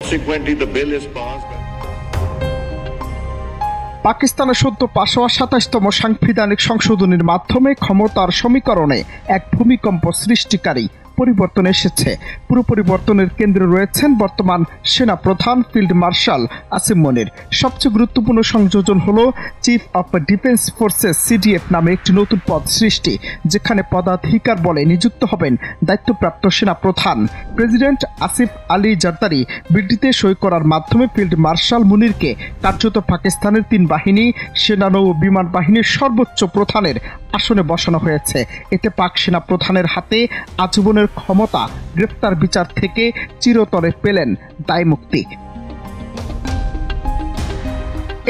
Subsequently, the bill is passed. পাকিস্তানের সদ্য পাশ হওয়া ২৭তম সাংবিধানিক সংশোধনীর মাধ্যমে ক্ষমতার সমীকরণে এক ভূমিকম্প সৃষ্টিকারী পরিবর্তন এসেছে। পুরো পরিবর্তনের কেন্দ্রে রয়েছেন বর্তমান সেনা প্রধান ফিল্ড মার্শাল আসিম মনির। সবচেয়ে গুরুত্বপূর্ণ সংযোজন হল chief of defence forces CDF নামে একটি নতুন পদ সৃষ্টি, যেখানে পদাধিকার বলে নিযুক্ত হবেন দায়িত্বপ্রাপ্ত সেনা প্রধান। প্রেসিডেন্ট আসিফ আলী জারদারি বিলটিতে সই করার মাধ্যমে ফিল্ড মার্শাল মুনিরকে কার্যত পাকিস্তানের ৩ বাহিনী, সেনা, নৌ বিমান বাহিনীর সর্বোচ্চ প্রধানের আসনে বসানো হয়েছে। এতে পাক সেনা প্রধানের হাতে আজীবনের ক্ষমতা, গ্রেফতার, বিচার থেকে চিরতরে পেলেন দায়মুক্তি।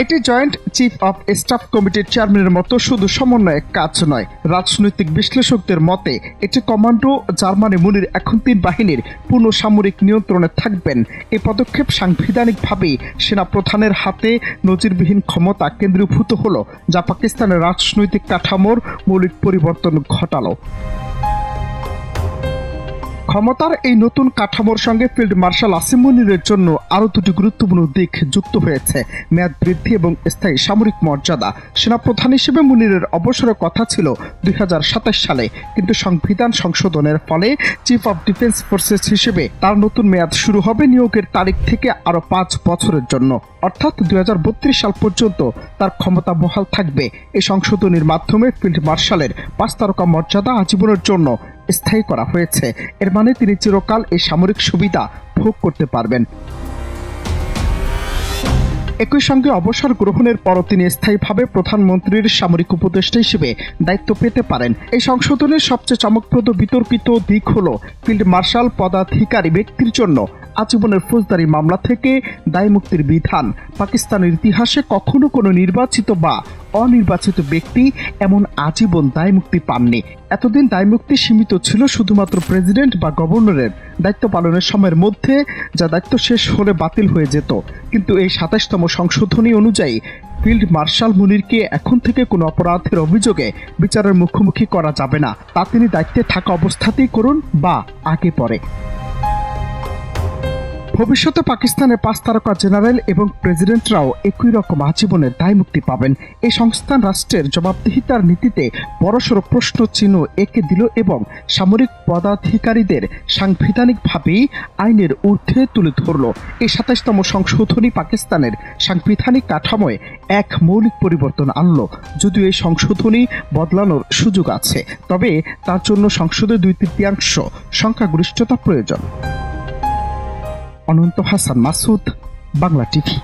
এটি জয়েন্ট চিফ অফ স্টাফ কমিটির চেয়ারম্যানের মতো শুধু সমন্বয়ের কাজ নয়। রাজনৈতিক বিশ্লেষকদের মতে এটি কমান্ডো জার্মানি মুনির এখন ৩ বাহিনীর পূর্ণ সামরিক নিয়ন্ত্রণে থাকবেন। এই পদক্ষেপ সাংবিধানিকভাবেই সেনা প্রধানের হাতে নজিরবিহীন ক্ষমতা কেন্দ্রীভূত হলো, যা পাকিস্তানের রাজনৈতিক কাঠামোর মৌলিক পরিবর্তন ঘটালো। ক্ষমতার এই নতুন কাঠামোর সঙ্গে ফিল্ড মার্শাল আসিম মুনিরের জন্য আরও 2টি গুরুত্বপূর্ণ দিক যুক্ত হয়েছে: মেয়াদ বৃদ্ধি এবং স্থায়ী সামরিক মর্যাদা। সেনাপ্রধান হিসেবে মুনিরের অবসরের কথা ছিল ২০২৭ সালে, কিন্তু সংবিধান সংশোধনের ফলে চিফ অফ ডিফেন্স ফোর্সেস হিসেবে তার নতুন মেয়াদ শুরু হবে নিয়োগের তারিখ থেকে আরও 5 বছরের জন্য, অর্থাৎ ২০৩২ সাল পর্যন্ত তার ক্ষমতা বহাল থাকবে। এই সংশোধনীর মাধ্যমে ফিল্ড মার্শালের 5 তারকা মর্যাদা আজীবনের জন্য স্থায়ী করা হয়েছে। এর মানে তিনি চিরকাল এই সামরিক সুবিধা ভোগ করতে পারবেন। একই সঙ্গে অবসর গ্রহণের পরও তিনি স্থায়ীভাবে প্রধানমন্ত্রীর সামরিক উপদেষ্টা হিসেবে দায়িত্ব পেতে পারেন। এই সংশোধনের সবচেয়ে চমকপ্রদ বিতর্কিত দিক হল ফিল্ড মার্শাল পদাধিকারী ব্যক্তির জন্য আজীবনের ফৌজদারি মামলা থেকে দায়মুক্তির বিধান। পাকিস্তানের ইতিহাসে কখনো কোনো নির্বাচিত বা অনির্বাচিত ব্যক্তি এমন আজীবন দায়মুক্তি পাননি। এতদিন দায়মুক্তি সীমিত ছিল শুধুমাত্র প্রেসিডেন্ট বা গভর্নরের দায়িত্ব পালনের সময়ের মধ্যে, যা দায়িত্ব শেষ হলে বাতিল হয়ে যেত। কিন্তু এই ২৭তম সংশোধনী অনুযায়ী ফিল্ড মার্শাল মুনিরকে এখন থেকে কোনো অপরাধের অভিযোগে বিচারের মুখোমুখি করা যাবে না, তা তিনি দায়িত্বে থাকা অবস্থাতেই করুন বা আগে পরে। ভবিষ্যতে পাকিস্তানের 5 তারকা জেনারেল এবং প্রেসিডেন্টরাও একই রকম আজীবনের দায়মুক্তি পাবেন। এই সংস্থান রাষ্ট্রের জবাবদিহিতার নীতিতে বড়সড় প্রশ্ন চিহ্ন এঁকে দিল এবং সামরিক পদাধিকারীদের সাংবিধানিকভাবেই আইনের ঊর্ধ্বে তুলে ধরল। এই ২৭তম সংশোধনী পাকিস্তানের সাংবিধানিক কাঠামোয় এক মৌলিক পরিবর্তন আনল। যদিও এই সংশোধনী বদলানোর সুযোগ আছে, তবে তার জন্য সংসদে 2/3 সংখ্যাগরিষ্ঠতা প্রয়োজন। অনন্ত হাসান মাসুদ, বাংলা টিভি।